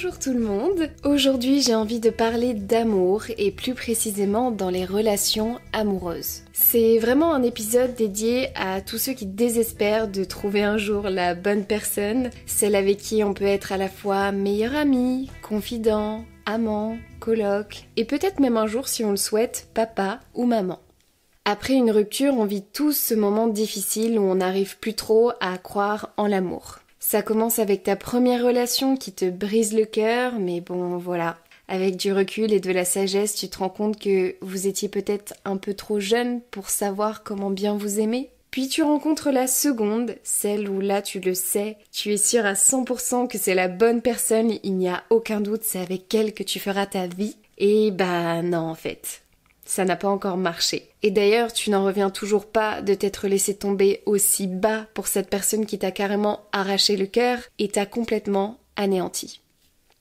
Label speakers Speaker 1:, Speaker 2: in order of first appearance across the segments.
Speaker 1: Bonjour tout le monde. Aujourd'hui j'ai envie de parler d'amour et plus précisément dans les relations amoureuses. C'est vraiment un épisode dédié à tous ceux qui désespèrent de trouver un jour la bonne personne, celle avec qui on peut être à la fois meilleur ami, confident, amant, coloc et peut-être même un jour si on le souhaite, papa ou maman. Après une rupture, on vit tous ce moment difficile où on n'arrive plus trop à croire en l'amour. Ça commence avec ta première relation qui te brise le cœur, mais bon voilà. Avec du recul et de la sagesse, tu te rends compte que vous étiez peut-être un peu trop jeune pour savoir comment bien vous aimer. Puis tu rencontres la seconde, celle où là tu le sais, tu es sûr à 100% que c'est la bonne personne, il n'y a aucun doute, c'est avec elle que tu feras ta vie. Et bah non en fait. Ça n'a pas encore marché. Et d'ailleurs, tu n'en reviens toujours pas de t'être laissé tomber aussi bas pour cette personne qui t'a carrément arraché le cœur et t'a complètement anéanti.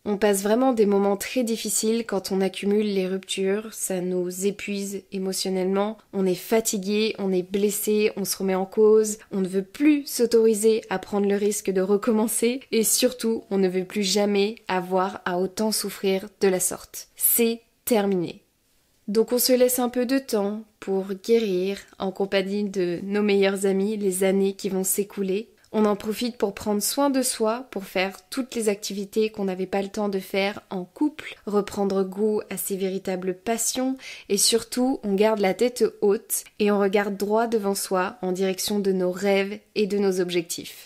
Speaker 1: On passe vraiment des moments très difficiles quand on accumule les ruptures, ça nous épuise émotionnellement, on est fatigué, on est blessé, on se remet en cause, on ne veut plus s'autoriser à prendre le risque de recommencer et surtout, on ne veut plus jamais avoir à autant souffrir de la sorte. C'est terminé. Donc on se laisse un peu de temps pour guérir en compagnie de nos meilleurs amis les années qui vont s'écouler. On en profite pour prendre soin de soi, pour faire toutes les activités qu'on n'avait pas le temps de faire en couple, reprendre goût à ses véritables passions et surtout on garde la tête haute et on regarde droit devant soi en direction de nos rêves et de nos objectifs.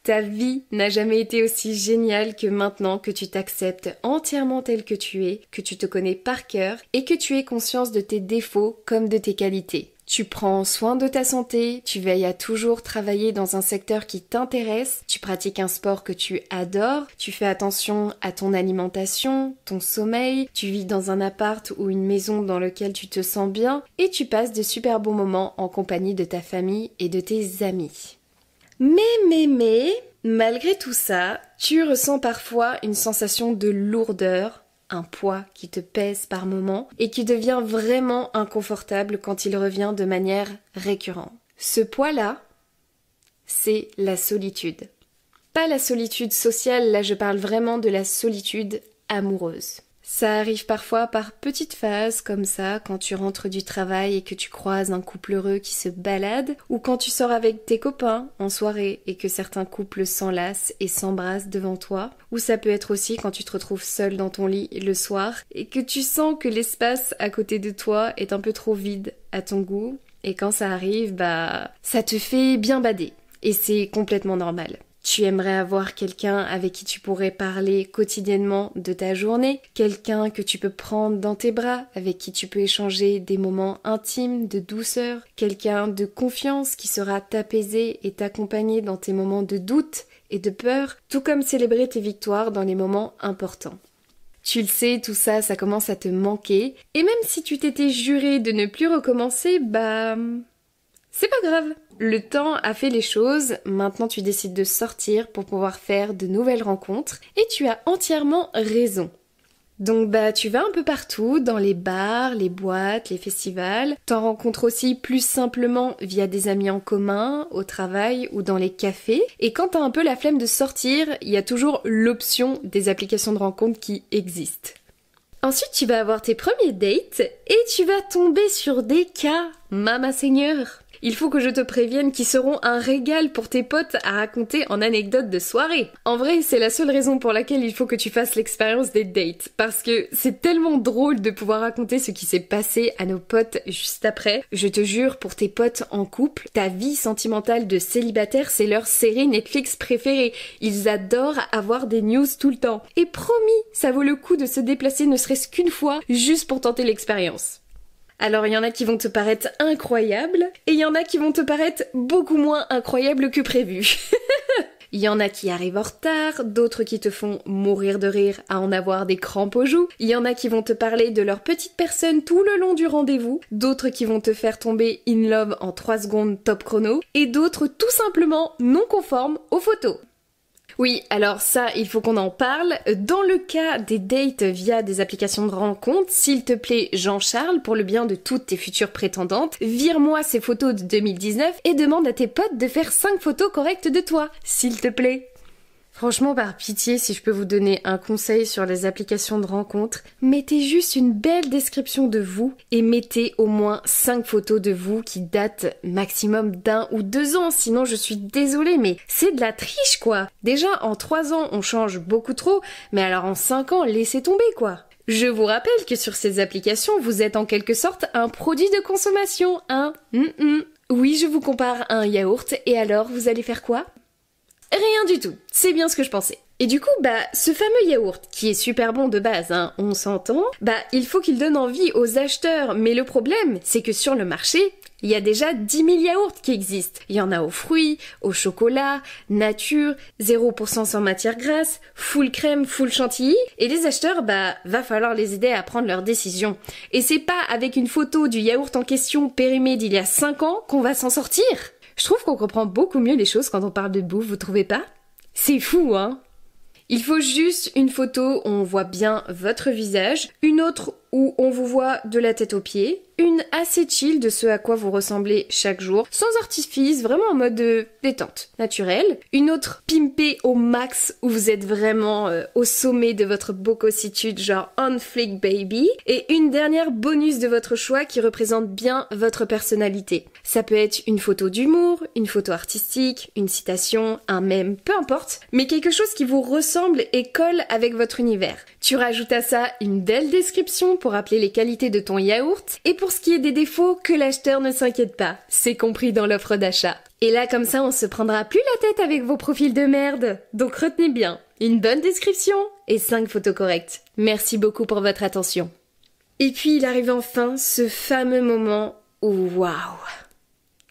Speaker 1: Ta vie n'a jamais été aussi géniale que maintenant que tu t'acceptes entièrement tel que tu es, que tu te connais par cœur et que tu aies conscience de tes défauts comme de tes qualités. Tu prends soin de ta santé, tu veilles à toujours travailler dans un secteur qui t'intéresse, tu pratiques un sport que tu adores, tu fais attention à ton alimentation, ton sommeil, tu vis dans un appart ou une maison dans lequel tu te sens bien et tu passes de super bons moments en compagnie de ta famille et de tes amis. Mais, malgré tout ça, tu ressens parfois une sensation de lourdeur, un poids qui te pèse par moments et qui devient vraiment inconfortable quand il revient de manière récurrente. Ce poids-là, c'est la solitude. Pas la solitude sociale, là je parle vraiment de la solitude amoureuse. Ça arrive parfois par petites phases comme ça, quand tu rentres du travail et que tu croises un couple heureux qui se balade, ou quand tu sors avec tes copains en soirée et que certains couples s'enlacent et s'embrassent devant toi, ou ça peut être aussi quand tu te retrouves seul dans ton lit le soir et que tu sens que l'espace à côté de toi est un peu trop vide à ton goût, et quand ça arrive, ça te fait bien bader, et c'est complètement normal. Tu aimerais avoir quelqu'un avec qui tu pourrais parler quotidiennement de ta journée, quelqu'un que tu peux prendre dans tes bras, avec qui tu peux échanger des moments intimes, de douceur, quelqu'un de confiance qui saura t'apaiser et t'accompagner dans tes moments de doute et de peur, tout comme célébrer tes victoires dans les moments importants. Tu le sais, tout ça, ça commence à te manquer, et même si tu t'étais juré de ne plus recommencer, c'est pas grave. Le temps a fait les choses, maintenant tu décides de sortir pour pouvoir faire de nouvelles rencontres et tu as entièrement raison. Donc tu vas un peu partout, dans les bars, les boîtes, les festivals, t'en rencontres aussi plus simplement via des amis en commun, au travail ou dans les cafés, et quand t'as un peu la flemme de sortir, il y a toujours l'option des applications de rencontres qui existent. Ensuite, tu vas avoir tes premiers dates et tu vas tomber sur des cas, Mama Seigneur. Il faut que je te prévienne qu'ils seront un régal pour tes potes à raconter en anecdote de soirée. En vrai, c'est la seule raison pour laquelle il faut que tu fasses l'expérience des dates. Parce que c'est tellement drôle de pouvoir raconter ce qui s'est passé à nos potes juste après. Je te jure, pour tes potes en couple, ta vie sentimentale de célibataire, c'est leur série Netflix préférée. Ils adorent avoir des news tout le temps. Et promis, ça vaut le coup de se déplacer ne serait-ce qu'une fois, juste pour tenter l'expérience. Alors il y en a qui vont te paraître incroyables, et il y en a qui vont te paraître beaucoup moins incroyables que prévu. Il y en a qui arrivent en retard, d'autres qui te font mourir de rire à en avoir des crampes aux joues. Il y en a qui vont te parler de leur petite personne tout le long du rendez-vous, d'autres qui vont te faire tomber in love en 3 secondes top chrono, et d'autres tout simplement non conformes aux photos. Oui, alors ça, il faut qu'on en parle. Dans le cas des dates via des applications de rencontres, s'il te plaît, Jean-Charles, pour le bien de toutes tes futures prétendantes, vire-moi ces photos de 2019 et demande à tes potes de faire 5 photos correctes de toi, s'il te plaît. Franchement, par pitié, si je peux vous donner un conseil sur les applications de rencontres, mettez juste une belle description de vous et mettez au moins 5 photos de vous qui datent maximum d'1 ou 2 ans, sinon je suis désolée, mais c'est de la triche quoi. Déjà, en 3 ans, on change beaucoup trop, mais alors en 5 ans, laissez tomber quoi. Je vous rappelle que sur ces applications, vous êtes en quelque sorte un produit de consommation, hein. Oui, je vous compare à un yaourt, et alors, vous allez faire quoi ? Rien du tout, c'est bien ce que je pensais. Et du coup, ce fameux yaourt, qui est super bon de base, hein, on s'entend, il faut qu'il donne envie aux acheteurs. Mais le problème, c'est que sur le marché, il y a déjà 10 000 yaourts qui existent. Il y en a aux fruits, au chocolat, nature, 0% sans matière grasse, full crème, full chantilly. Et les acheteurs, va falloir les aider à prendre leurs décisions. Et c'est pas avec une photo du yaourt en question périmé d'il y a 5 ans qu'on va s'en sortir. Je trouve qu'on comprend beaucoup mieux les choses quand on parle de bouffe, vous trouvez pas ? C'est fou, hein ? Il faut juste une photo où on voit bien votre visage, une autre où on vous voit de la tête aux pieds, une assez chill de ce à quoi vous ressemblez chaque jour, sans artifice, vraiment en mode détente, naturelle, une autre pimpée au max où vous êtes vraiment au sommet de votre bocossitude, genre on fleek baby, et une dernière bonus de votre choix qui représente bien votre personnalité. Ça peut être une photo d'humour, une photo artistique, une citation, un mème, peu importe, mais quelque chose qui vous ressemble et colle avec votre univers. Tu rajoutes à ça une belle description pour rappeler les qualités de ton yaourt, et pour ce qui est des défauts, que l'acheteur ne s'inquiète pas, c'est compris dans l'offre d'achat. Et là, comme ça, on se prendra plus la tête avec vos profils de merde. Donc retenez bien, une bonne description et 5 photos correctes. Merci beaucoup pour votre attention. Et puis il arrive enfin ce fameux moment où waouh,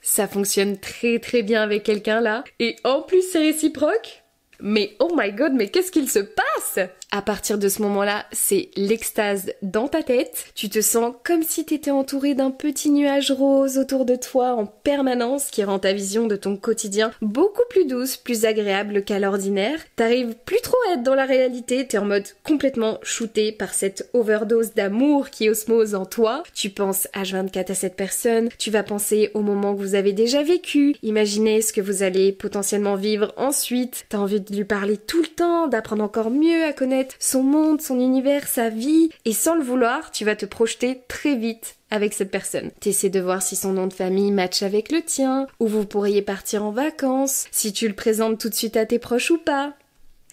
Speaker 1: ça fonctionne très très bien avec quelqu'un là, et en plus c'est réciproque. Mais oh my god, mais qu'est-ce qu'il se passe ? À partir de ce moment-là, c'est l'extase dans ta tête. Tu te sens comme si t'étais entouré d'un petit nuage rose autour de toi en permanence qui rend ta vision de ton quotidien beaucoup plus douce, plus agréable qu'à l'ordinaire. T'arrives plus trop à être dans la réalité, t'es en mode complètement shooté par cette overdose d'amour qui osmose en toi. Tu penses H24 à cette personne, tu vas penser au moment que vous avez déjà vécu, imaginez ce que vous allez potentiellement vivre ensuite. T'as envie de lui parler tout le temps, d'apprendre encore mieux à connaître son monde, son univers, sa vie, et sans le vouloir, tu vas te projeter très vite avec cette personne. T'essaies de voir si son nom de famille matche avec le tien, où vous pourriez partir en vacances, si tu le présentes tout de suite à tes proches ou pas.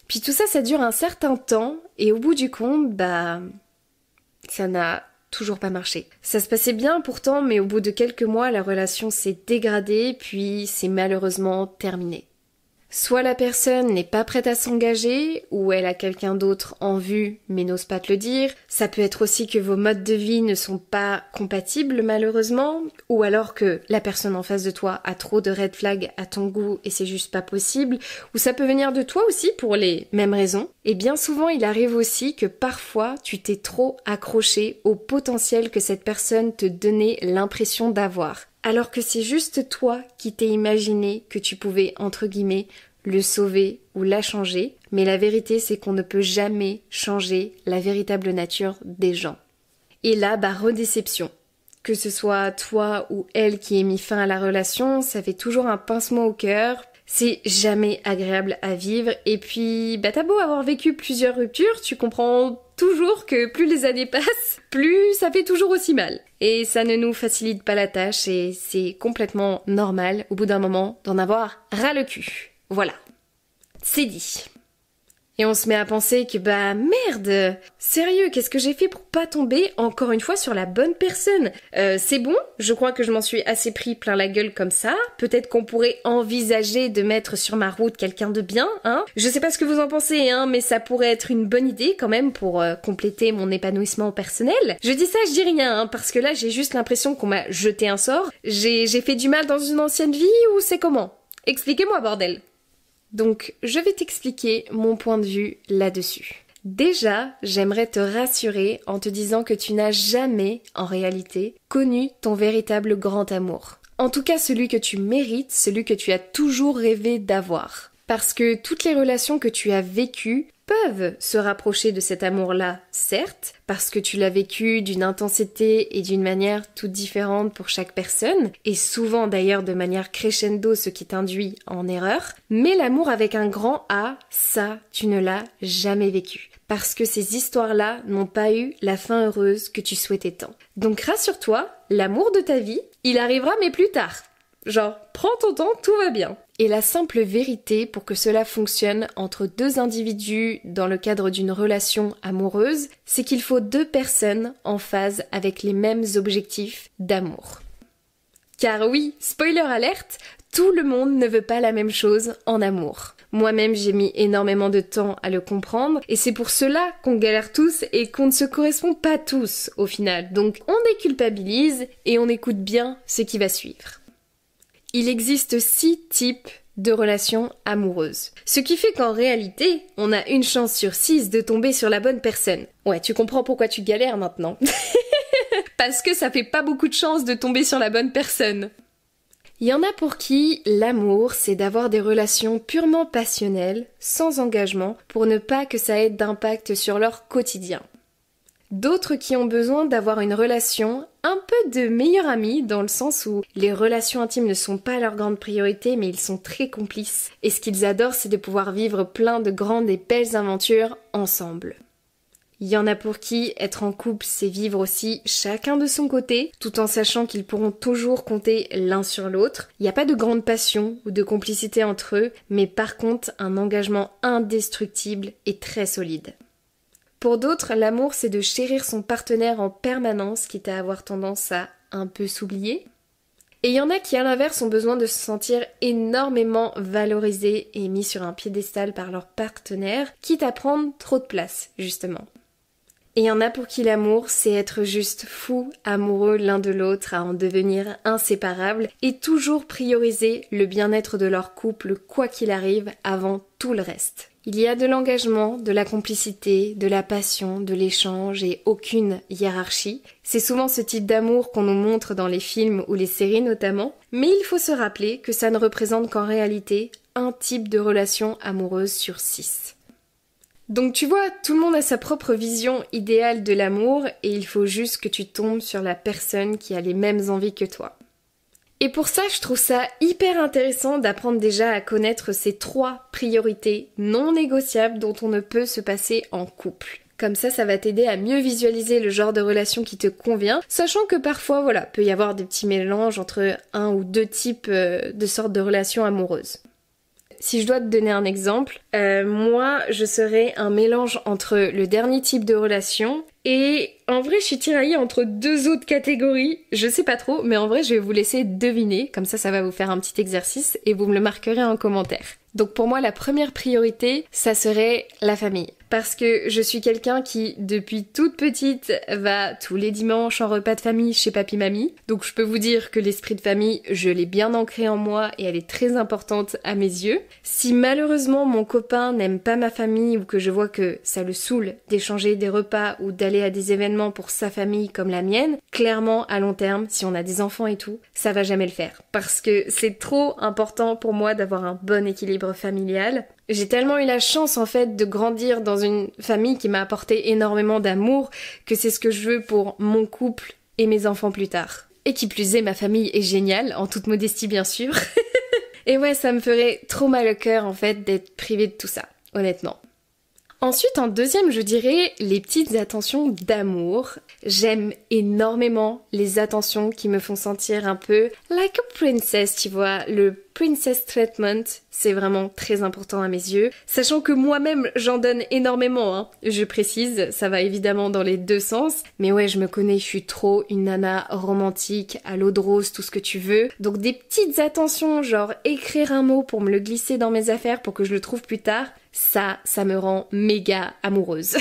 Speaker 1: Puis tout ça, ça dure un certain temps, et au bout du compte, ça n'a toujours pas marché. Ça se passait bien pourtant, mais au bout de quelques mois, la relation s'est dégradée, puis c'est malheureusement terminé. Soit la personne n'est pas prête à s'engager, ou elle a quelqu'un d'autre en vue mais n'ose pas te le dire. Ça peut être aussi que vos modes de vie ne sont pas compatibles malheureusement, ou alors que la personne en face de toi a trop de red flags à ton goût et c'est juste pas possible, ou ça peut venir de toi aussi pour les mêmes raisons. Et bien souvent il arrive aussi que parfois tu t'es trop accroché au potentiel que cette personne te donnait l'impression d'avoir. Alors que c'est juste toi qui t'es imaginé que tu pouvais, entre guillemets, le sauver ou la changer, mais la vérité c'est qu'on ne peut jamais changer la véritable nature des gens. Et là, redéception. Que ce soit toi ou elle qui ait mis fin à la relation, ça fait toujours un pincement au cœur, c'est jamais agréable à vivre, et puis t'as beau avoir vécu plusieurs ruptures, tu comprends toujours que plus les années passent, plus ça fait toujours aussi mal. Et ça ne nous facilite pas la tâche et c'est complètement normal au bout d'un moment d'en avoir ras le cul. Voilà, c'est dit. Et on se met à penser que merde, sérieux, qu'est-ce que j'ai fait pour pas tomber encore une fois sur la bonne personne ? C'est bon, je crois que je m'en suis assez pris plein la gueule comme ça. Peut-être qu'on pourrait envisager de mettre sur ma route quelqu'un de bien, hein ? Je sais pas ce que vous en pensez, hein, mais ça pourrait être une bonne idée quand même pour compléter mon épanouissement personnel. Je dis ça, je dis rien, hein, parce que là j'ai juste l'impression qu'on m'a jeté un sort. J'ai fait du mal dans une ancienne vie ou c'est comment ? Expliquez-moi, bordel. Donc, je vais t'expliquer mon point de vue là-dessus. Déjà, j'aimerais te rassurer en te disant que tu n'as jamais, en réalité, connu ton véritable grand amour. En tout cas, celui que tu mérites, celui que tu as toujours rêvé d'avoir. Parce que toutes les relations que tu as vécues, peuvent se rapprocher de cet amour-là, certes, parce que tu l'as vécu d'une intensité et d'une manière toute différente pour chaque personne, et souvent d'ailleurs de manière crescendo, ce qui t'induit en erreur, mais l'amour avec un grand A, ça, tu ne l'as jamais vécu. Parce que ces histoires-là n'ont pas eu la fin heureuse que tu souhaitais tant. Donc rassure-toi, l'amour de ta vie, il arrivera mais plus tard. Genre, prends ton temps, tout va bien. Et la simple vérité pour que cela fonctionne entre deux individus dans le cadre d'une relation amoureuse, c'est qu'il faut deux personnes en phase avec les mêmes objectifs d'amour. Car oui, spoiler alerte, tout le monde ne veut pas la même chose en amour. Moi-même, j'ai mis énormément de temps à le comprendre et c'est pour cela qu'on galère tous et qu'on ne se correspond pas tous au final. Donc on déculpabilise et on écoute bien ce qui va suivre. Il existe 6 types de relations amoureuses. Ce qui fait qu'en réalité, on a une chance sur 6 de tomber sur la bonne personne. Ouais, tu comprends pourquoi tu galères maintenant. Parce que ça fait pas beaucoup de chances de tomber sur la bonne personne. Il y en a pour qui l'amour, c'est d'avoir des relations purement passionnelles, sans engagement, pour ne pas que ça ait d'impact sur leur quotidien. D'autres qui ont besoin d'avoir une relation un peu de meilleur ami, dans le sens où les relations intimes ne sont pas leur grande priorité, mais ils sont très complices. Et ce qu'ils adorent, c'est de pouvoir vivre plein de grandes et belles aventures ensemble. Il y en a pour qui être en couple, c'est vivre aussi chacun de son côté, tout en sachant qu'ils pourront toujours compter l'un sur l'autre. Il n'y a pas de grande passion ou de complicité entre eux, mais par contre un engagement indestructible et très solide. Pour d'autres, l'amour, c'est de chérir son partenaire en permanence, quitte à avoir tendance à un peu s'oublier. Et il y en a qui, à l'inverse, ont besoin de se sentir énormément valorisés et mis sur un piédestal par leur partenaire, quitte à prendre trop de place, justement. Et il y en a pour qui l'amour, c'est être juste fou, amoureux l'un de l'autre, à en devenir inséparables, et toujours prioriser le bien-être de leur couple, quoi qu'il arrive, avant tout le reste. Il y a de l'engagement, de la complicité, de la passion, de l'échange et aucune hiérarchie. C'est souvent ce type d'amour qu'on nous montre dans les films ou les séries notamment, mais il faut se rappeler que ça ne représente qu'en réalité un type de relation amoureuse sur 6. Donc tu vois, tout le monde a sa propre vision idéale de l'amour et il faut juste que tu tombes sur la personne qui a les mêmes envies que toi. Et pour ça, je trouve ça hyper intéressant d'apprendre déjà à connaître ces 3 priorités non négociables dont on ne peut se passer en couple. Comme ça va t'aider à mieux visualiser le genre de relation qui te convient, sachant que parfois, peut y avoir des petits mélanges entre un ou 2 types de sortes de relations amoureuses. Si je dois te donner un exemple, moi je serais un mélange entre le dernier type de relation et en vrai je suis tiraillée entre 2 autres catégories, je sais pas trop, mais en vrai je vais vous laisser deviner, comme ça va vous faire un petit exercice et vous me le marquerez en commentaire. Donc pour moi la première priorité, ça serait la famille. Parce que je suis quelqu'un qui, depuis toute petite, va tous les dimanches en repas de famille chez papy-mamie. Donc je peux vous dire que l'esprit de famille, je l'ai bien ancré en moi et elle est très importante à mes yeux. Si malheureusement mon copain n'aime pas ma famille ou que je vois que ça le saoule d'échanger des repas ou d'aller à des événements pour sa famille comme la mienne, clairement à long terme, si on a des enfants et tout, ça va jamais le faire. Parce que c'est trop important pour moi d'avoir un bon équilibre familial. J'ai tellement eu la chance en fait de grandir dans une famille qui m'a apporté énormément d'amour que c'est ce que je veux pour mon couple et mes enfants plus tard. Et qui plus est, ma famille est géniale, en toute modestie bien sûr. Et ouais, ça me ferait trop mal au cœur en fait d'être privée de tout ça, honnêtement. Ensuite, en deuxième, je dirais les petites attentions d'amour. J'aime énormément les attentions qui me font sentir un peu like a princess, tu vois. Le princess treatment, c'est vraiment très important à mes yeux. Sachant que moi-même, j'en donne énormément, hein. Je précise, ça va évidemment dans les 2 sens. Mais ouais, je me connais, je suis trop une nana romantique, à l'eau de rose, tout ce que tu veux. Donc des petites attentions, genre écrire un mot pour me le glisser dans mes affaires pour que je le trouve plus tard, ça me rend méga amoureuse.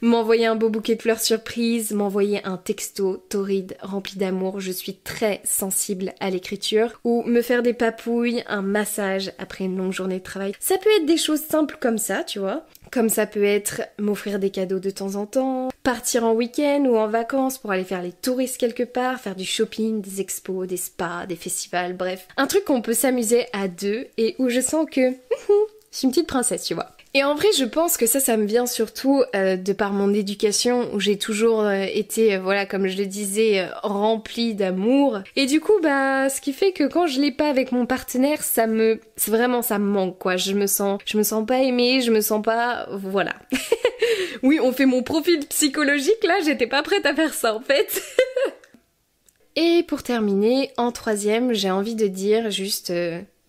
Speaker 1: M'envoyer un beau bouquet de fleurs surprise, m'envoyer un texto torride rempli d'amour, je suis très sensible à l'écriture, ou me faire des papouilles, un massage après une longue journée de travail. Ça peut être des choses simples comme ça, tu vois. Comme ça peut être m'offrir des cadeaux de temps en temps, partir en week-end ou en vacances pour aller faire les touristes quelque part, faire du shopping, des expos, des spas, des festivals, bref. Un truc qu'on peut s'amuser à 2 et où je sens que je suis une petite princesse, tu vois. Et en vrai, je pense que ça me vient surtout de par mon éducation où j'ai toujours été, voilà, comme je le disais, remplie d'amour. Et du coup, ce qui fait que quand je l'ai pas avec mon partenaire, ça me manque, quoi. Je me sens pas aimée, je me sens pas, voilà. Oui, on fait mon profil psychologique, là, j'étais pas prête à faire ça, en fait. Et pour terminer, en troisième, j'ai envie de dire juste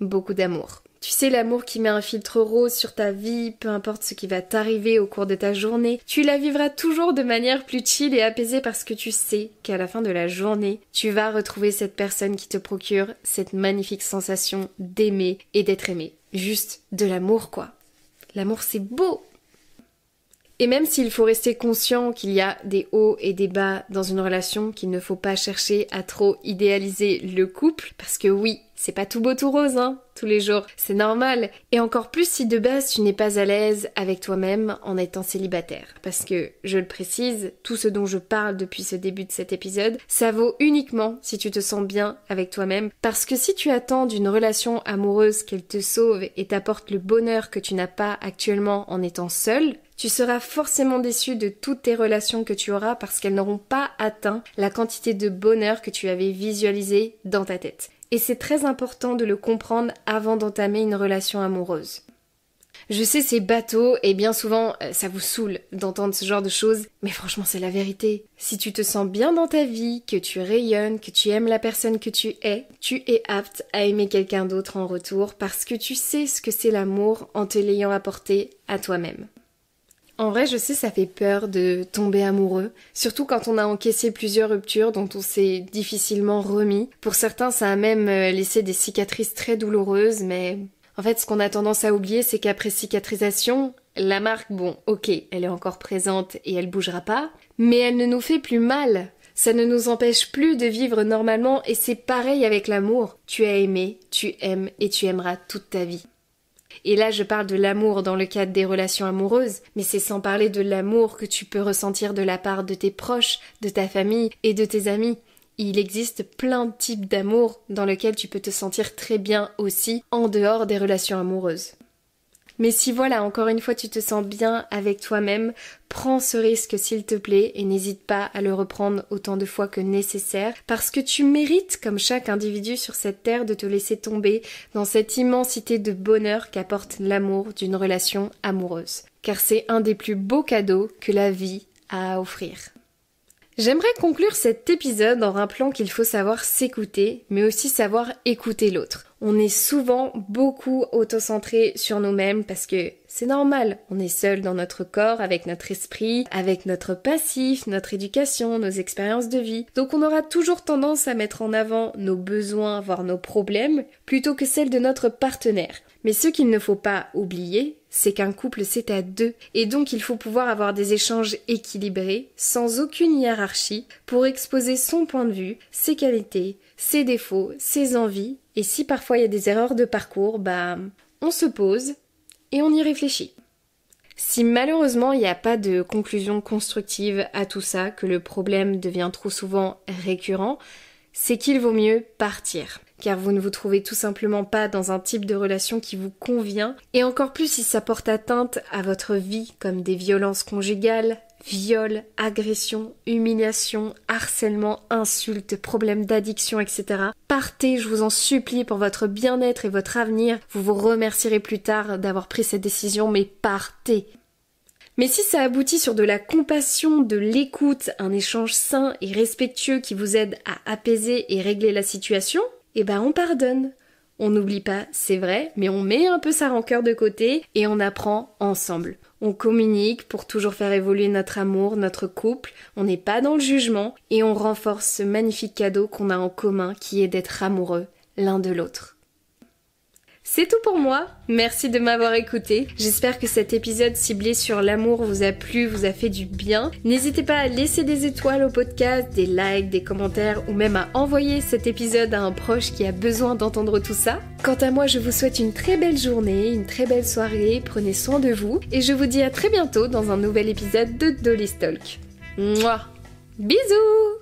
Speaker 1: beaucoup d'amour. Tu sais, l'amour qui met un filtre rose sur ta vie, peu importe ce qui va t'arriver au cours de ta journée, tu la vivras toujours de manière plus chill et apaisée parce que tu sais qu'à la fin de la journée, tu vas retrouver cette personne qui te procure cette magnifique sensation d'aimer et d'être aimé. Juste de l'amour, quoi. L'amour, c'est beau! Et même s'il faut rester conscient qu'il y a des hauts et des bas dans une relation, qu'il ne faut pas chercher à trop idéaliser le couple, parce que oui, c'est pas tout beau tout rose, tous les jours, c'est normal. Et encore plus si de base tu n'es pas à l'aise avec toi-même en étant célibataire. Parce que, je le précise, tout ce dont je parle depuis ce début de cet épisode, ça vaut uniquement si tu te sens bien avec toi-même. Parce que si tu attends d'une relation amoureuse qu'elle te sauve et t'apporte le bonheur que tu n'as pas actuellement en étant seule, tu seras forcément déçu de toutes tes relations que tu auras parce qu'elles n'auront pas atteint la quantité de bonheur que tu avais visualisé dans ta tête. Et c'est très important de le comprendre avant d'entamer une relation amoureuse. Je sais, c'est bateau et bien souvent ça vous saoule d'entendre ce genre de choses, mais franchement c'est la vérité. Si tu te sens bien dans ta vie, que tu rayonnes, que tu aimes la personne que tu es apte à aimer quelqu'un d'autre en retour parce que tu sais ce que c'est l'amour en te l'ayant apporté à toi-même. En vrai, je sais, ça fait peur de tomber amoureux, surtout quand on a encaissé plusieurs ruptures dont on s'est difficilement remis. Pour certains, ça a même laissé des cicatrices très douloureuses, mais en fait, ce qu'on a tendance à oublier, c'est qu'après cicatrisation, la marque, bon, ok, elle est encore présente et elle bougera pas, mais elle ne nous fait plus mal. Ça ne nous empêche plus de vivre normalement et c'est pareil avec l'amour. Tu as aimé, tu aimes et tu aimeras toute ta vie. Et là, je parle de l'amour dans le cadre des relations amoureuses, mais c'est sans parler de l'amour que tu peux ressentir de la part de tes proches, de ta famille et de tes amis. Il existe plein de types d'amour dans lesquels tu peux te sentir très bien aussi en dehors des relations amoureuses. Mais si voilà, encore une fois, tu te sens bien avec toi-même, prends ce risque s'il te plaît et n'hésite pas à le reprendre autant de fois que nécessaire parce que tu mérites, comme chaque individu sur cette terre, de te laisser tomber dans cette immensité de bonheur qu'apporte l'amour d'une relation amoureuse. Car c'est un des plus beaux cadeaux que la vie a à offrir. J'aimerais conclure cet épisode en rappelant qu'il faut savoir s'écouter, mais aussi savoir écouter l'autre. On est souvent beaucoup autocentré sur nous-mêmes parce que c'est normal, on est seul dans notre corps, avec notre esprit, avec notre passif, notre éducation, nos expériences de vie. Donc on aura toujours tendance à mettre en avant nos besoins, voire nos problèmes, plutôt que celles de notre partenaire. Mais ce qu'il ne faut pas oublier, c'est qu'un couple c'est à deux, et donc il faut pouvoir avoir des échanges équilibrés, sans aucune hiérarchie, pour exposer son point de vue, ses qualités, ses défauts, ses envies, et si parfois il y a des erreurs de parcours, on se pose et on y réfléchit. Si malheureusement il n'y a pas de conclusion constructive à tout ça, que le problème devient trop souvent récurrent, c'est qu'il vaut mieux partir. Car vous ne vous trouvez tout simplement pas dans un type de relation qui vous convient, et encore plus si ça porte atteinte à votre vie, comme des violences conjugales, viols, agressions, humiliations, harcèlement, insultes, problèmes d'addiction, etc. Partez, je vous en supplie, pour votre bien-être et votre avenir. Vous vous remercierez plus tard d'avoir pris cette décision, mais partez. Mais si ça aboutit sur de la compassion, de l'écoute, un échange sain et respectueux qui vous aide à apaiser et régler la situation, on pardonne. On n'oublie pas, c'est vrai, mais on met un peu sa rancœur de côté et on apprend ensemble. On communique pour toujours faire évoluer notre amour, notre couple, on n'est pas dans le jugement et on renforce ce magnifique cadeau qu'on a en commun qui est d'être amoureux l'un de l'autre. C'est tout pour moi, merci de m'avoir écouté. J'espère que cet épisode ciblé sur l'amour vous a plu, vous a fait du bien. N'hésitez pas à laisser des étoiles au podcast, des likes, des commentaires ou même à envoyer cet épisode à un proche qui a besoin d'entendre tout ça. Quant à moi, je vous souhaite une très belle journée, une très belle soirée, prenez soin de vous et je vous dis à très bientôt dans un nouvel épisode de Dolly's Talk. Mouah. Bisous!